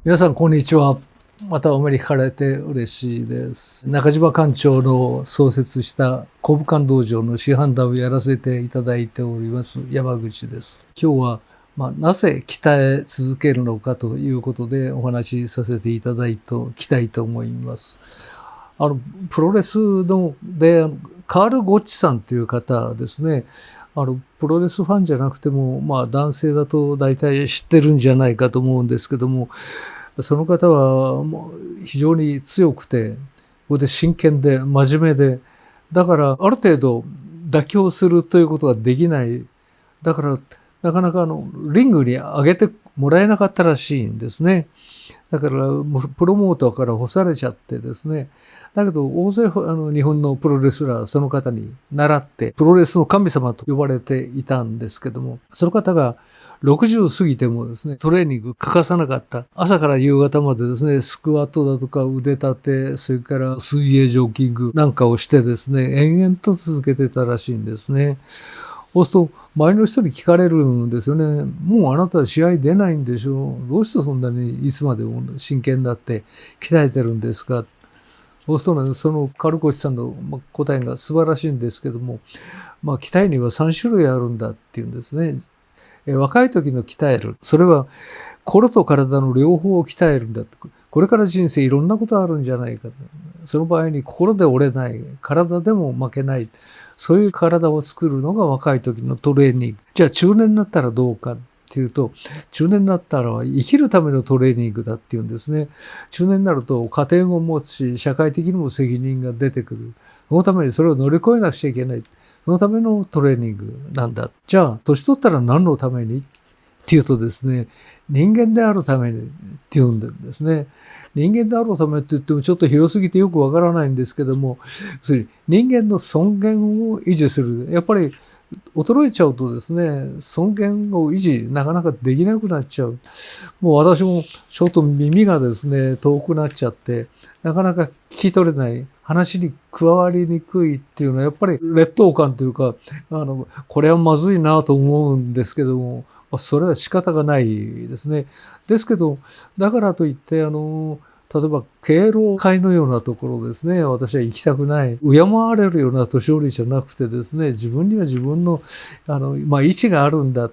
皆さんこんにちは。またお目にかかれて嬉しいです。中島館長の創設した古武館道場の師範談をやらせていただいております山口です。今日は、なぜ鍛え続けるのかということでお話しさせていただきたいと思います。プロレスのでカール・ゴッチさんという方ですね。プロレスファンじゃなくても、男性だと大体知ってるんじゃないかと思うんですけども、その方はもう非常に強くて、ここで真剣で真面目で、だからある程度妥協するということができない。だからなかなかリングに上げてもらえなかったらしいんですね。だからプロモーターから干されちゃってですね。だけど大勢日本のプロレスラーその方に習ってプロレスの神様と呼ばれていたんですけども、その方が60過ぎてもですね、トレーニング欠かさなかった。朝から夕方までですね、スクワットだとか腕立て、それから水泳ジョギングなんかをしてですね、延々と続けてたらしいんですね。そうすると周りの人に聞かれるんですよね。もうあなたは試合出ないんでしょう。どうしてそんなにいつまでも真剣になって鍛えてるんですか。そうするとね、そのカルコシさんの答えが素晴らしいんですけども、鍛えには3種類あるんだっていうんですね。若い時の鍛える。それは心と体の両方を鍛えるんだって。これから人生いろんなことあるんじゃないか。その場合に心で折れない。体でも負けない。そういう体を作るのが若い時のトレーニング。じゃあ中年になったらどうかっていうと、中年になったら生きるためのトレーニングだっていうんですね。中年になると家庭も持つし、社会的にも責任が出てくる。そのためにそれを乗り越えなくちゃいけない。そのためのトレーニングなんだ。じゃあ、年取ったら何のためにっていうとですね、人間であるためにっていうんですね。人間であるためって言ってもちょっと広すぎてよくわからないんですけども、人間の尊厳を維持する。やっぱり衰えちゃうとですね、尊厳を維持なかなかできなくなっちゃう。もう私もちょっと耳がですね、遠くなっちゃって、なかなか聞き取れない。話に加わりにくいっていうのはやっぱり劣等感というか、これはまずいなと思うんですけども、それは仕方がないですね。ですけど、だからといって、例えば敬老会のようなところですね、私は行きたくない。敬われるような年寄りじゃなくてですね、自分には自分の、意思があるんだっ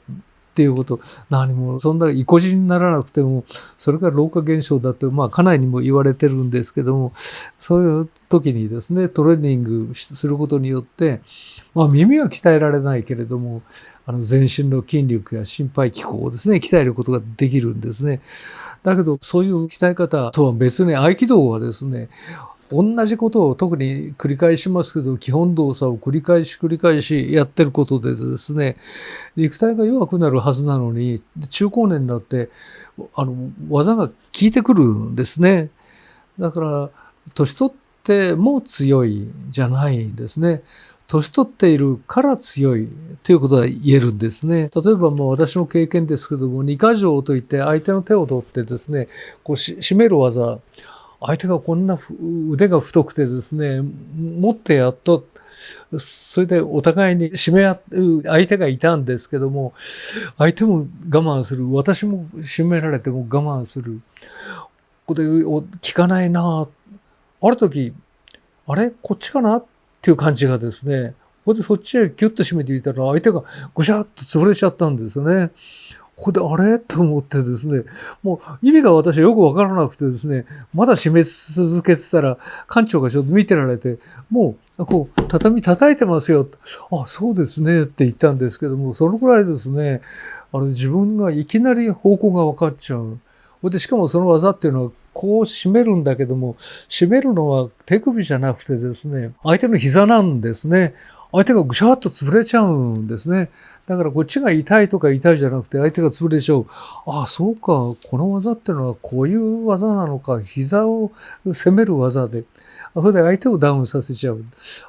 ていうこと、何もそんな意固地にならなくても、それが老化現象だって、家内にも言われてるんですけども、そういう時にですね、トレーニングすることによって、耳は鍛えられないけれども、全身の筋力や心肺機構をですね、鍛えることができるんですね。だけど、そういう鍛え方とは別に合気道はですね、同じことを特に繰り返しますけど、基本動作を繰り返しやってることでですね、肉体が弱くなるはずなのに、中高年になって、技が効いてくるんですね。だから、年取っても強いじゃないんですね。年取っているから強いということが言えるんですね。例えば私の経験ですけども、二箇条といって相手の手を取ってですね、こう締める技、相手がこんな腕が太くてですね、持ってやっと、それでお互いに締め合う相手がいたんですけども、相手も我慢する。私も締められても我慢する。ここで効かないな。ある時、あれこっちかなっていう感じがですね、ここでそっちへギュッと締めていたら相手がぐしゃっと潰れちゃったんですよね。ここであれと思ってですね、もう意味が私はよくわからなくてですね、まだ締め続けてたら、館長がちょっと見てられて、もう、こう、畳叩いてますよ。あ、そうですねって言ったんですけども、そのくらいですね、自分がいきなり方向が分かっちゃう。で、しかもその技っていうのは、こう締めるんだけども、締めるのは手首じゃなくてですね、相手の膝なんですね。相手がぐしゃっと潰れちゃうんですね。だからこっちが痛いとか痛いじゃなくて相手が潰れちゃう。ああ、そうか。この技ってのはこういう技なのか。膝を攻める技で。それで相手をダウンさせちゃう。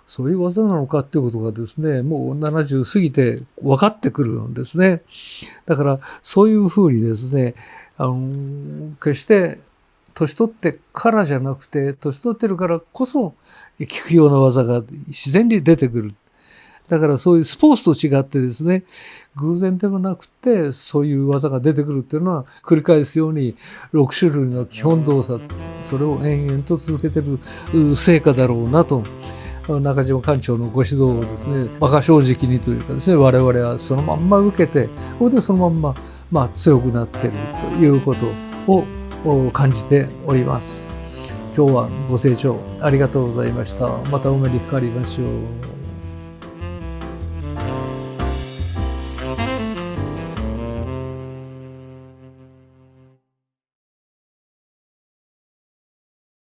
そういう技なのかっていうことがですね、もう70過ぎて分かってくるんですね。だからそういうふうにですね、決して年取ってからじゃなくて、年取ってるからこそ効くような技が自然に出てくる。だからそういうスポーツと違ってですね、偶然でもなくてそういう技が出てくるっていうのは繰り返すように6種類の基本動作、それを延々と続けてる成果だろうなと。中島館長のご指導をですね、馬鹿正直にというかですね、我々はそのまんま受けて、それでそのまんま、強くなっているということを感じております。今日はご清聴ありがとうございました。またお目にかかりましょう。